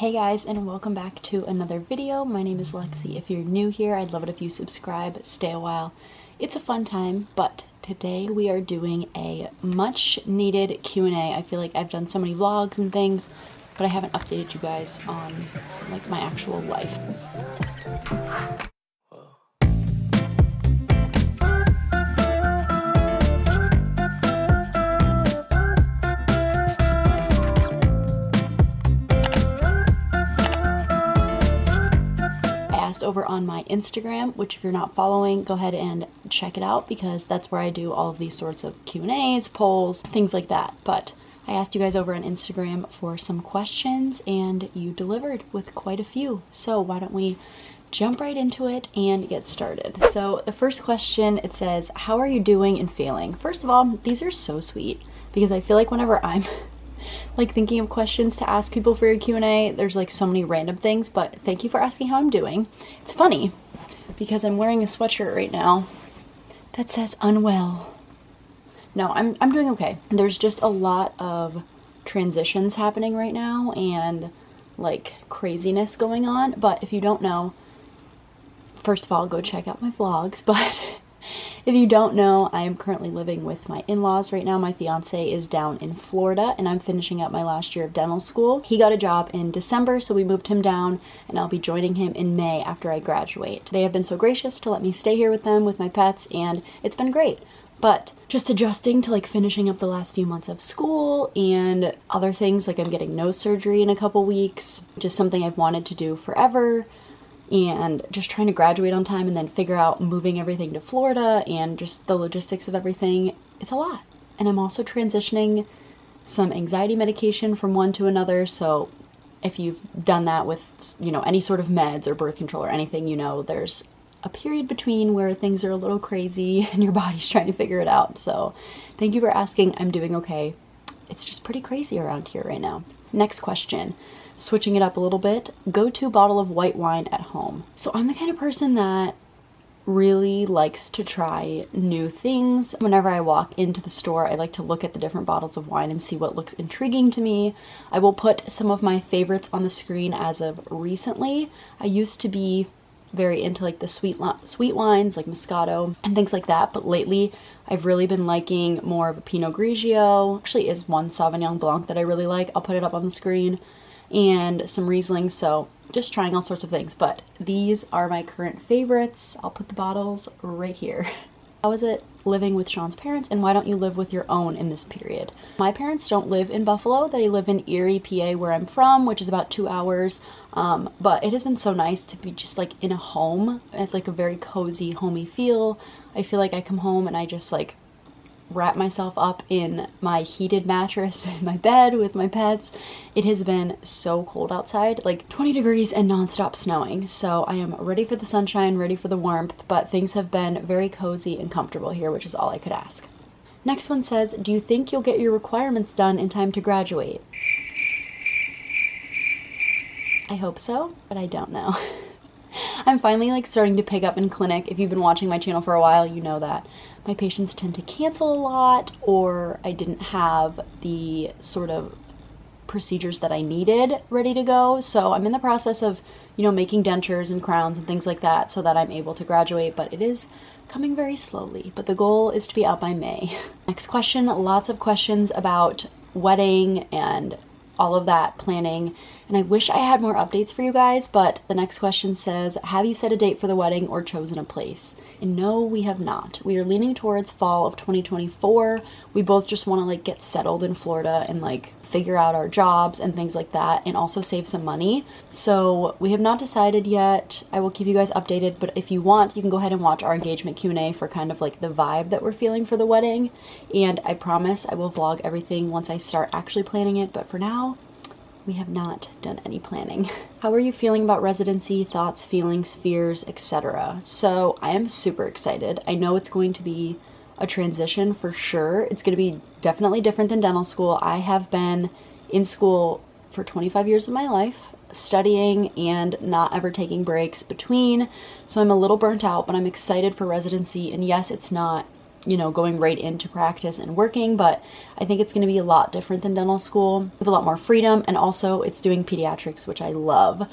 Hey guys, and welcome back to another video. My name is Lexi. If you're new here, I'd love it if you subscribe, stay a while. It's a fun time, but today we are doing a much needed Q&A. I feel like I've done so many vlogs and things, but I haven't updated you guys on like my actual life. Over on my Instagram, which if you're not following, go ahead and check it out because that's where I do all of these sorts of Q&As, polls, things like that. But I asked you guys over on Instagram for some questions and you delivered with quite a few. So why don't we jump right into it and get started. So the first question, it says, how are you doing and feeling? First of all, these are so sweet because I feel like whenever I'm like thinking of questions to ask people for your Q&A, there's like so many random things, but thank you for asking how I'm doing. It's funny because I'm wearing a sweatshirt right now that says unwell. No, I'm doing okay. There's just a lot of transitions happening right now and like craziness going on, but if you don't know, first of all, go check out my vlogs, but if you don't know, I am currently living with my in-laws right now. My fiance is down in Florida and I'm finishing up my last year of dental school. He got a job in December, so we moved him down and I'll be joining him in May after I graduate. They have been so gracious to let me stay here with them, with my pets, and it's been great. But just adjusting to like finishing up the last few months of school and other things, like I'm getting nose surgery in a couple weeks, just something I've wanted to do forever. And just trying to graduate on time and then figure out moving everything to Florida and just the logistics of everything. It's a lot. And I'm also transitioning some anxiety medication from one to another. So if you've done that with, you know, any sort of meds or birth control or anything, you know, there's a period between where things are a little crazy and your body's trying to figure it out. So thank you for asking. I'm doing okay. It's just pretty crazy around here right now. Next question. Switching it up a little bit, go-to bottle of white wine at home. So I'm the kind of person that really likes to try new things. Whenever I walk into the store, I like to look at the different bottles of wine and see what looks intriguing to me. I will put some of my favorites on the screen as of recently. I used to be very into like the sweet wines like Moscato and things like that, but lately I've really been liking more of a Pinot Grigio. Actually is one Sauvignon Blanc that I really like. I'll put it up on the screen. And some Riesling, so just trying all sorts of things, but these are my current favorites. I'll put the bottles right here. How is it living with Sean's parents, and why don't you live with your own in this period? My parents don't live in Buffalo. They live in Erie, PA, where I'm from, which is about 2 hours, but it has been so nice to be just like in a home. It's like a very cozy, homey feel. I feel like I come home and I just like wrap myself up in my heated mattress in my bed with my pets. It has been so cold outside, like 20 degrees and nonstop snowing. So I am ready for the sunshine, ready for the warmth, but things have been very cozy and comfortable here, which is all I could ask. Next one says, do you think you'll get your requirements done in time to graduate? I hope so, but I don't know. I'm finally like starting to pick up in clinic. If you've been watching my channel for a while, you know that my patients tend to cancel a lot, or I didn't have the sort of procedures that I needed ready to go. So I'm in the process of, you know, making dentures and crowns and things like that so that I'm able to graduate, but it is coming very slowly, but the goal is to be out by May. Next question, lots of questions about wedding and all of that planning. And I wish I had more updates for you guys, but the next question says, have you set a date for the wedding or chosen a place? And no, we have not. We are leaning towards fall of 2024. We both just want to like get settled in Florida and like figure out our jobs and things like that, and also save some money. So we have not decided yet. I will keep you guys updated, but if you want, you can go ahead and watch our engagement Q&A for kind of like the vibe that we're feeling for the wedding. And I promise I will vlog everything once I start actually planning it, but for now, we have not done any planning. How are you feeling about residency, thoughts, feelings, fears, etc.? So I am super excited. I know it's going to be a transition for sure. It's going to be definitely different than dental school. I have been in school for 25 years of my life, studying and not ever taking breaks between. So I'm a little burnt out, but I'm excited for residency. And yes, it's not you know, going right into practice and working, but I think it's going to be a lot different than dental school with a lot more freedom, and also it's doing pediatrics, which I love.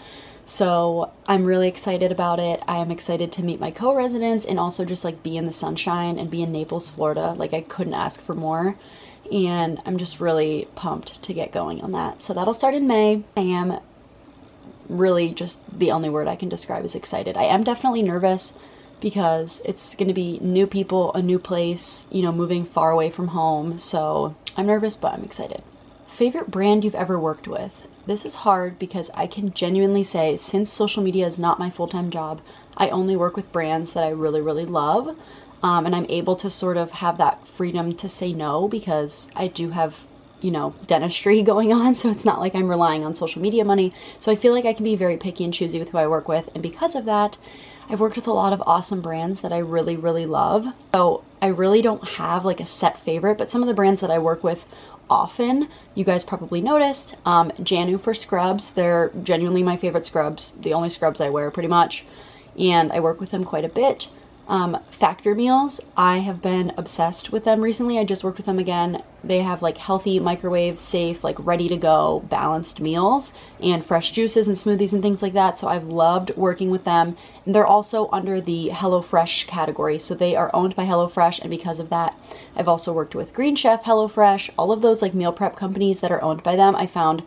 So I'm really excited about it. I am excited to meet my co-residents and also just like be in the sunshine and be in Naples, Florida. Like I couldn't ask for more. And I'm just really pumped to get going on that. So that'll start in May. I am really, just the only word I can describe is excited. I am definitely nervous because it's going to be new people, a new place, you know, moving far away from home. So I'm nervous, but I'm excited. Favorite brand you've ever worked with? This is hard because I can genuinely say, since social media is not my full-time job, I only work with brands that I really, really love. And I'm able to sort of have that freedom to say no because I do have, you know, dentistry going on. So it's not like I'm relying on social media money. So I feel like I can be very picky and choosy with who I work with. And because of that, I've worked with a lot of awesome brands that I really, really love. So I really don't have like a set favorite, but some of the brands that I work with often, you guys probably noticed, Janu for scrubs. They're genuinely my favorite scrubs, the only scrubs I wear pretty much, and I work with them quite a bit. Factor Meals, I have been obsessed with them recently. I just worked with them again. They have like healthy, microwave safe, like ready to go balanced meals and fresh juices and smoothies and things like that. So I've loved working with them. And they're also under the HelloFresh category. So they are owned by HelloFresh, and because of that, I've also worked with Green Chef, HelloFresh, all of those like meal prep companies that are owned by them. I found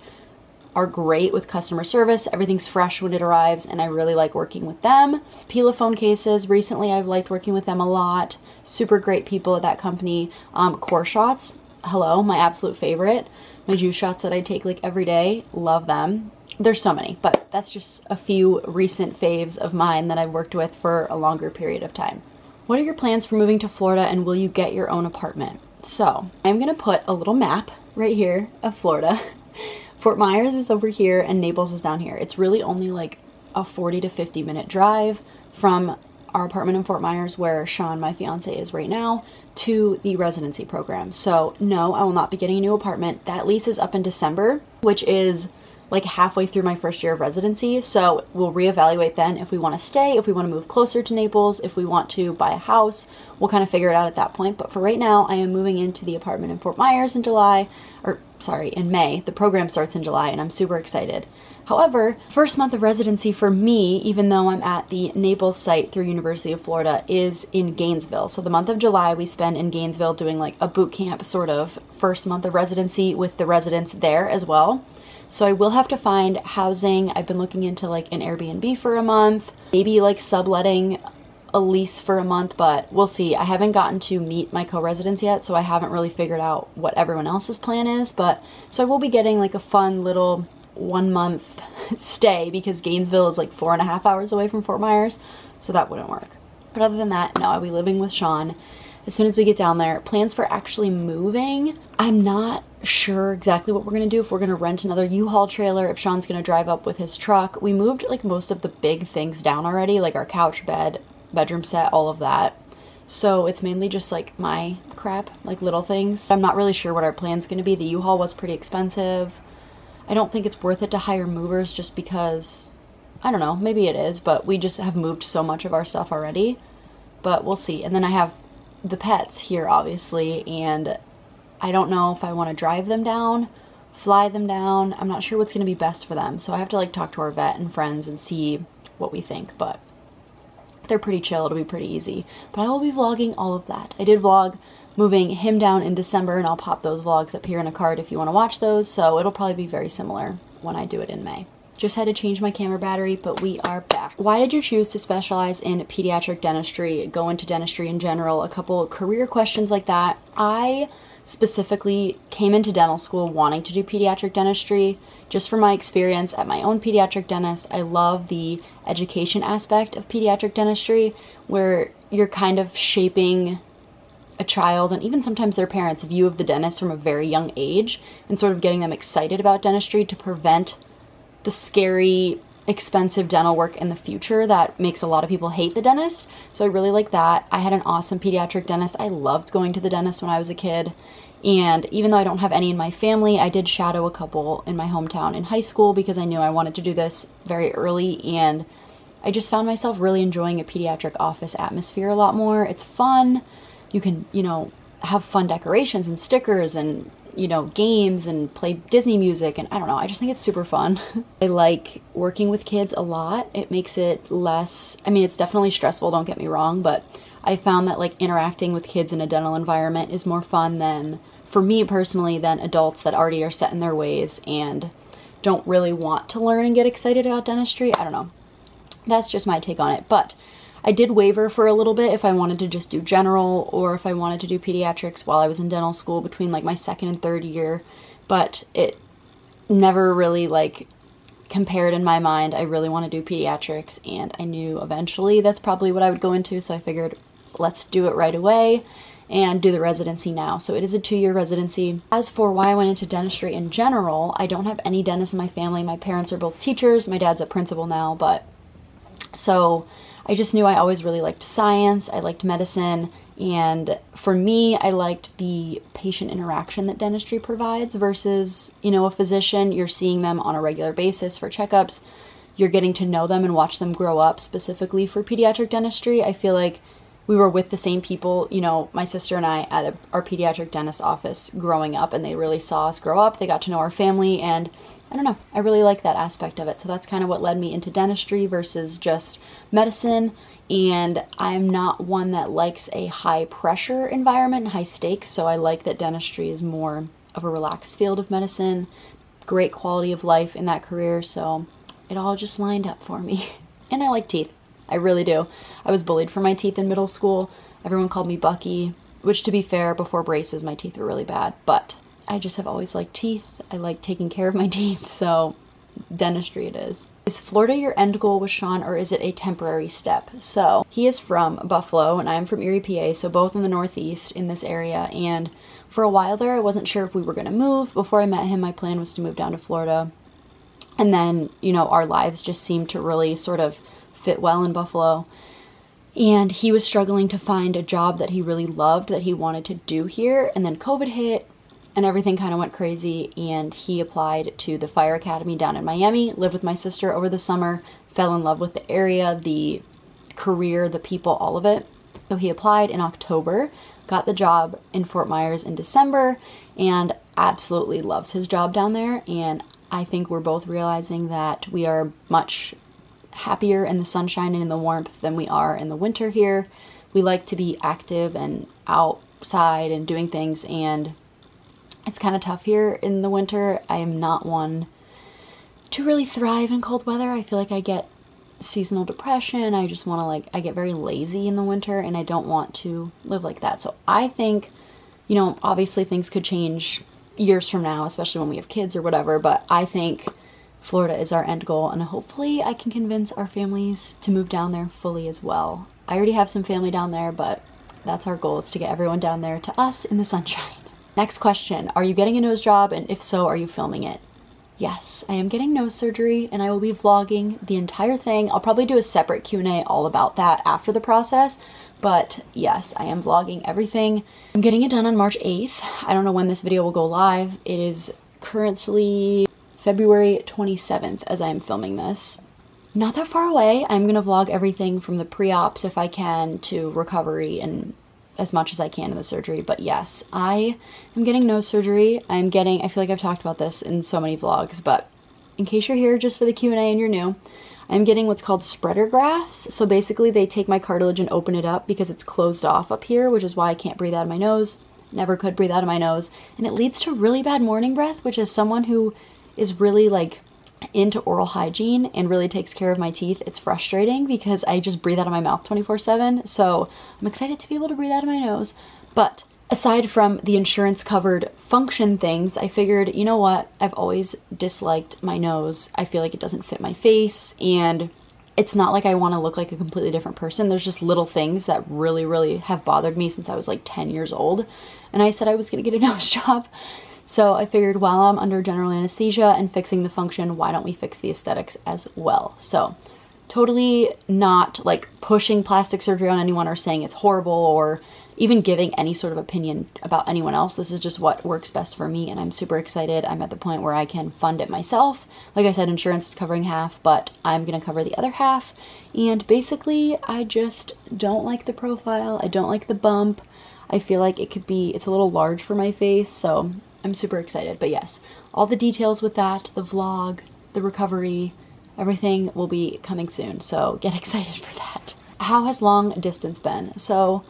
are great with customer service. Everything's fresh when it arrives, and I really like working with them. Pelaphone cases, recently I've liked working with them a lot. Super great people at that company. Core Shots, hello, my absolute favorite. My juice shots that I take like every day, love them. There's so many, but that's just a few recent faves of mine that I've worked with for a longer period of time. What are your plans for moving to Florida, and will you get your own apartment? So I'm gonna put a little map right here of Florida. Fort Myers is over here and Naples is down here. It's really only like a 40 to 50 minute drive from our apartment in Fort Myers, where Sean, my fiance, is right now, to the residency program. So no, I will not be getting a new apartment. That lease is up in December, which is like halfway through my first year of residency. So we'll reevaluate then if we want to stay, if we want to move closer to Naples, if we want to buy a house. We'll kind of figure it out at that point. But for right now, I am moving into the apartment in Fort Myers in in May. The program starts in July, and I'm super excited. However, first month of residency for me, even though I'm at the Naples site through University of Florida, is in Gainesville. So the month of July we spend in Gainesville doing like a boot camp sort of first month of residency with the residents there as well. So I will have to find housing. I've been looking into like an Airbnb for a month, maybe like subletting a lease for a month, but we'll see. I haven't gotten to meet my co-residents yet, so I haven't really figured out what everyone else's plan is. But so I will be getting like a fun little 1 month stay, because Gainesville is like 4.5 hours away from Fort Myers, so that wouldn't work. But other than that, no, I'll be living with Sean as soon as we get down there. Plans for actually moving, I'm not sure exactly what we're gonna do. If we're gonna rent another U-Haul trailer, if Sean's gonna drive up with his truck. We moved like most of the big things down already, like our couch, bed, bedroom set, all of that. So it's mainly just like my crap, like little things. I'm not really sure what our plan's gonna be. The U-Haul was pretty expensive. I don't think it's worth it to hire movers just because, I don't know, maybe it is, but we just have moved so much of our stuff already. But we'll see. And then I have the pets here, obviously, and I don't know if I want to drive them down, fly them down. I'm not sure what's going to be best for them. So I have to like talk to our vet and friends and see what we think. But they're pretty chill. It'll be pretty easy. But I will be vlogging all of that. I did vlog moving him down in December, and I'll pop those vlogs up here in a card if you want to watch those. So it'll probably be very similar when I do it in May. Just had to change my camera battery, but we are back. Why did you choose to specialize in pediatric dentistry, go into dentistry in general? A couple of career questions like that. I specifically came into dental school wanting to do pediatric dentistry. Just from my experience at my own pediatric dentist, I love the education aspect of pediatric dentistry, where you're kind of shaping a child and even sometimes their parents' view of the dentist from a very young age, and sort of getting them excited about dentistry to prevent the scary, expensive dental work in the future that makes a lot of people hate the dentist. So I really like that. I had an awesome pediatric dentist. I loved going to the dentist when I was a kid. And even though I don't have any in my family, I did shadow a couple in my hometown in high school because I knew I wanted to do this very early. And I just found myself really enjoying a pediatric office atmosphere a lot more. It's fun. you can, you know, have fun decorations and stickers and, you know, games and play Disney music, and I don't know, I just think it's super fun. I like working with kids a lot. It makes it less, I mean, it's definitely stressful, don't get me wrong, but I found that like interacting with kids in a dental environment is more fun than, for me personally, than adults that already are set in their ways and don't really want to learn and get excited about dentistry. I don't know. That's just my take on it. But I did waver for a little bit if I wanted to just do general or if I wanted to do pediatrics while I was in dental school between like my second and third year, but it never really like compared in my mind. I really want to do pediatrics, and I knew eventually that's probably what I would go into, so I figured let's do it right away and do the residency now. So it is a 2-year residency. As for why I went into dentistry in general, I don't have any dentists in my family. My parents are both teachers. My dad's a principal now, but so I just knew I always really liked science, I liked medicine, and for me, I liked the patient interaction that dentistry provides versus, you know, a physician. You're seeing them on a regular basis for checkups. You're getting to know them and watch them grow up. Specifically for pediatric dentistry, I feel like we were with the same people, you know, my sister and I at our pediatric dentist office growing up, and they really saw us grow up. They got to know our family, and I don't know, I really like that aspect of it. So that's kind of what led me into dentistry versus just medicine. And I'm not one that likes a high pressure environment and high stakes, so I like that dentistry is more of a relaxed field of medicine, great quality of life in that career, so it all just lined up for me. And I like teeth. I really do. I was bullied for my teeth in middle school. Everyone called me Bucky, which, to be fair, before braces my teeth were really bad, but I just have always liked teeth. I like taking care of my teeth, so dentistry it is. Is Florida your end goal with Sean, or is it a temporary step? So he is from Buffalo and I'm from Erie, PA, so both in the Northeast in this area. And for a while there, I wasn't sure if we were going to move. Before I met him, my plan was to move down to Florida. And then, you know, our lives just seemed to really sort of fit well in Buffalo. And he was struggling to find a job that he really loved, that he wanted to do here. And then COVID hit, and everything kind of went crazy, and he applied to the fire academy down in Miami, lived with my sister over the summer, fell in love with the area, the career, the people, all of it. So he applied in October, got the job in Fort Myers in December, and absolutely loves his job down there. And I think we're both realizing that we are much happier in the sunshine and in the warmth than we are in the winter here. We like to be active and outside and doing things, and it's kind of tough here in the winter. I am not one to really thrive in cold weather. I feel like I get seasonal depression. I just want to I get very lazy in the winter, and I don't want to live like that. So I think, you know, obviously things could change years from now, especially when we have kids or whatever, but I think Florida is our end goal, and hopefully I can convince our families to move down there fully as well. I already have some family down there, but that's our goal, is to get everyone down there to us in the sunshine. Next question, are you getting a nose job, and if so, are you filming it? Yes, I am getting nose surgery, and I will be vlogging the entire thing. I'll probably do a separate Q&A all about that after the process, but yes, I am vlogging everything. I'm getting it done on March 8th. I don't know when this video will go live. It is currently February 27th as I am filming this. Not that far away. I'm gonna vlog everything from the pre-ops if I can to recovery and as much as I can in the surgery. But yes, I am getting nose surgery. I feel like I've talked about this in so many vlogs, but in case you're here just for the Q&A and you're new, I'm getting what's called spreader grafts. So basically they take my cartilage and open it up because it's closed off up here, which is why I can't breathe out of my nose. Never could breathe out of my nose. And it leads to really bad morning breath, which is someone who is really into oral hygiene and really takes care of my teeth. It's frustrating because I just breathe out of my mouth 24/7. So I'm excited to be able to breathe out of my nose. But aside from the insurance covered function things, I figured, you know what? I've always disliked my nose. I feel like it doesn't fit my face, and it's not like I want to look like a completely different person. There's just little things that really, really have bothered me since I was 10 years old. And I said I was going to get a nose job. So I figured while I'm under general anesthesia and fixing the function, why don't we fix the aesthetics as well? So totally not pushing plastic surgery on anyone or saying it's horrible or even giving any sort of opinion about anyone else. This is just what works best for me, and I'm super excited. I'm at the point where I can fund it myself. Like I said, insurance is covering half, but I'm going to cover the other half. And basically, I just don't like the profile. I don't like the bump. I feel like it's a little large for my face, so I'm super excited. But yes, all the details with that, the vlog, the recovery, everything will be coming soon, so get excited for that. How has long distance been? So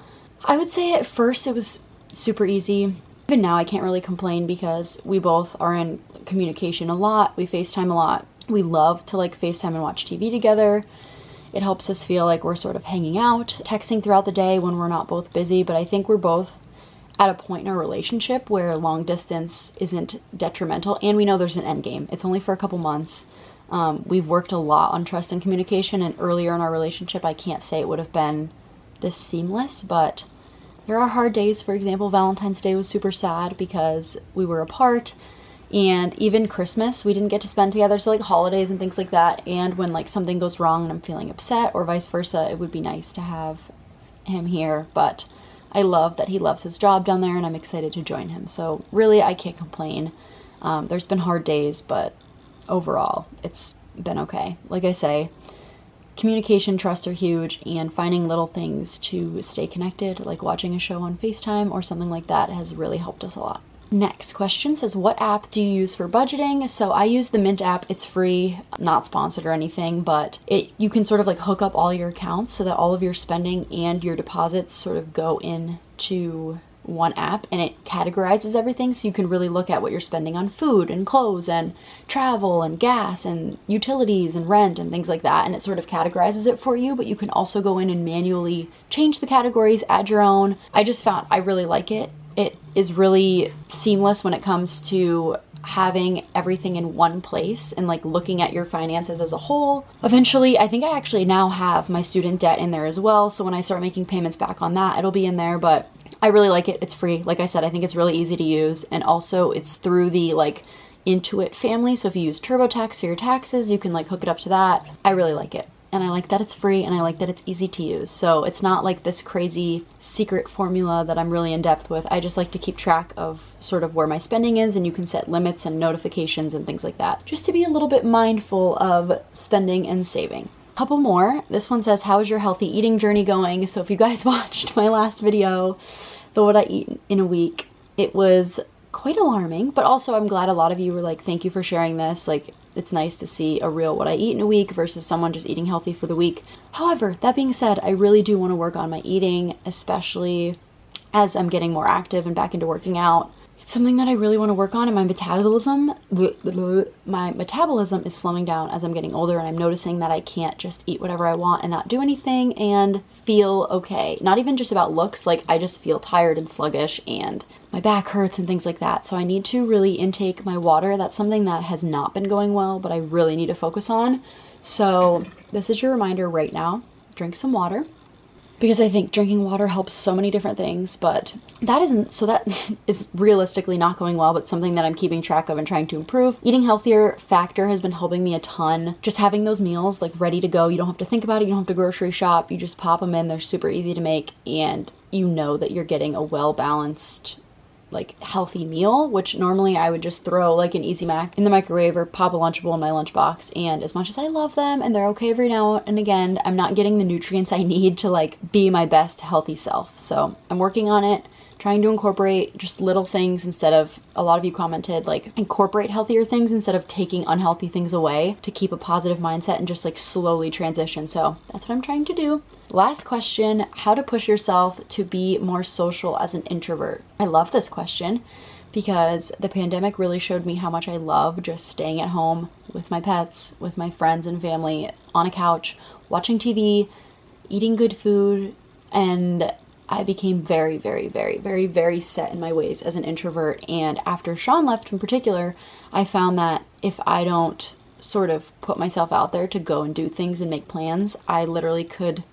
I would say at first it was super easy. Even now I can't really complain because we both are in communication a lot. We FaceTime a lot. We love to like FaceTime and watch TV together. It helps us feel like we're sort of hanging out, texting throughout the day when we're not both busy, but I think we're both at a point in our relationship where long distance isn't detrimental, and we know there's an end game. It's only for a couple months. We've worked a lot on trust and communication, and earlier in our relationship I can't say it would have been this seamless, but there are hard days. For example, Valentine's Day was super sad because we were apart, and even Christmas we didn't get to spend together, so like holidays and things like that. And when like something goes wrong and I'm feeling upset or vice versa, it would be nice to have him here. But I love that he loves his job down there and I'm excited to join him, so really I can't complain. There's been hard days, but overall it's been okay. Like I say, communication, trust are huge, and finding little things to stay connected, like watching a show on FaceTime or something like that, has really helped us a lot. Next question says, what app do you use for budgeting? So I use the Mint app. It's free, not sponsored or anything, but you can sort of like hook up all your accounts so that all of your spending and your deposits sort of go into one app, and it categorizes everything, so you can really look at what you're spending on food and clothes and travel and gas and utilities and rent and things like that, and it sort of categorizes it for you. But you can also go in and manually change the categories, add your own. I just found I really like it. It is really seamless when it comes to having everything in one place and like looking at your finances as a whole. Eventually, I think I actually now have my student debt in there as well, so when I start making payments back on that, it'll be in there. But I really like it. It's free. Like I said, I think it's really easy to use, and also it's through the like Intuit family, so if you use TurboTax for your taxes, you can like hook it up to that. I really like it, and I like that it's free, and I like that it's easy to use. So it's not like this crazy secret formula that I'm really in depth with. I just like to keep track of sort of where my spending is, and you can set limits and notifications and things like that, just to be a little bit mindful of spending and saving. Couple more. This one says, how is your healthy eating journey going? So if you guys watched my last video, the what I eat in a week, it was quite alarming, but also I'm glad a lot of you were like, thank you for sharing this. Like, it's nice to see a real what I eat in a week versus someone just eating healthy for the week. However, that being said, I really do want to work on my eating, especially as I'm getting more active and back into working out. It's something that I really want to work on, and my metabolism is slowing down as I'm getting older, and I'm noticing that I can't just eat whatever I want and not do anything and feel okay. Not even just about looks, like I just feel tired and sluggish and my back hurts and things like that. So I need to really intake my water. That's something that has not been going well, but I really need to focus on. So this is your reminder right now. Drink some water, because I think drinking water helps so many different things, but that is realistically not going well, but something that I'm keeping track of and trying to improve. Eating healthier factor has been helping me a ton. Just having those meals like ready to go. You don't have to think about it. You don't have to grocery shop. You just pop them in. They're super easy to make, and you know that you're getting a well-balanced, like healthy meal, which normally I would just throw like an Easy Mac in the microwave or pop a Lunchable in my lunchbox. And as much as I love them and they're okay every now and again, I'm not getting the nutrients I need to like be my best healthy self. So I'm working on it, trying to incorporate just little things instead of, a lot of you commented like, incorporate healthier things instead of taking unhealthy things away, to keep a positive mindset and just like slowly transition. So that's what I'm trying to do. Last question, how to push yourself to be more social as an introvert? I love this question because the pandemic really showed me how much I love just staying at home with my pets, with my friends and family, on a couch, watching TV, eating good food, and I became very, very, very, very, very set in my ways as an introvert. And after Sean left in particular, I found that if I don't sort of put myself out there to go and do things and make plans, I literally could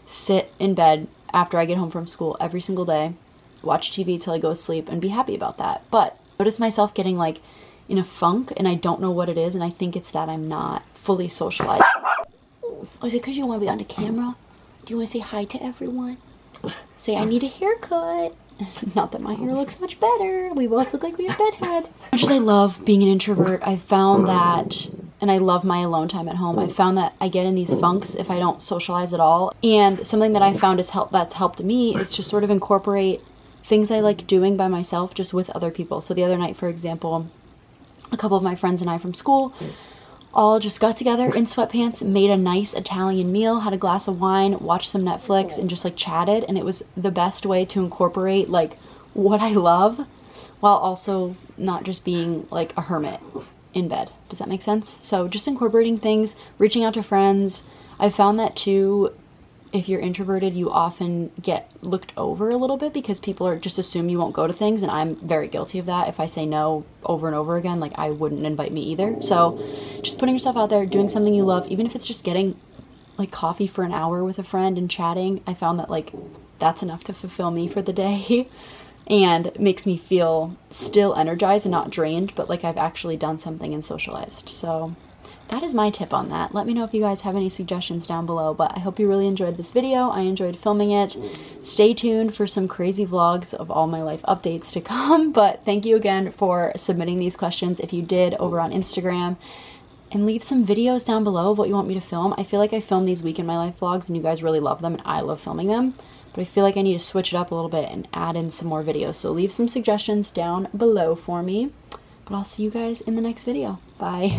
sit in bed after I get home from school every single day, watch TV till I go to sleep, and be happy about that. But I notice myself getting like in a funk, and I don't know what it is, and I think it's that I'm not fully socialized. Oh, is it because you want to be on the camera? Do you want to say hi to everyone? Say, I need a haircut. Not that my hair looks much better. We both look like we have bedhead. As much as I love being an introvert, I've found that and I love my alone time at home. I found that I get in these funks if I don't socialize at all. And something that I found that's helped me is to sort of incorporate things I like doing by myself just with other people. So the other night, for example, a couple of my friends and I from school all just got together in sweatpants, made a nice Italian meal, had a glass of wine, watched some Netflix, and just like chatted. And it was the best way to incorporate like what I love while also not just being like a hermit in bed. Does that make sense? So just incorporating things, reaching out to friends. I found that too, if you're introverted, you often get looked over a little bit because people are just assume you won't go to things, and I'm very guilty of that. If I say no over and over again, like I wouldn't invite me either. So just putting yourself out there, doing something you love, even if it's just getting like coffee for an hour with a friend and chatting, I found that like that's enough to fulfill me for the day and makes me feel still energized and not drained, but like I've actually done something and socialized. So that is my tip on that. Let me know if you guys have any suggestions down below, but I hope you really enjoyed this video. I enjoyed filming it. Stay tuned for some crazy vlogs of all my life updates to come, but thank you again for submitting these questions if you did over on Instagram, and leave some videos down below of what you want me to film. I feel like I film these week in my life vlogs and you guys really love them and I love filming them, but I feel like I need to switch it up a little bit and add in some more videos. So leave some suggestions down below for me, but I'll see you guys in the next video. Bye.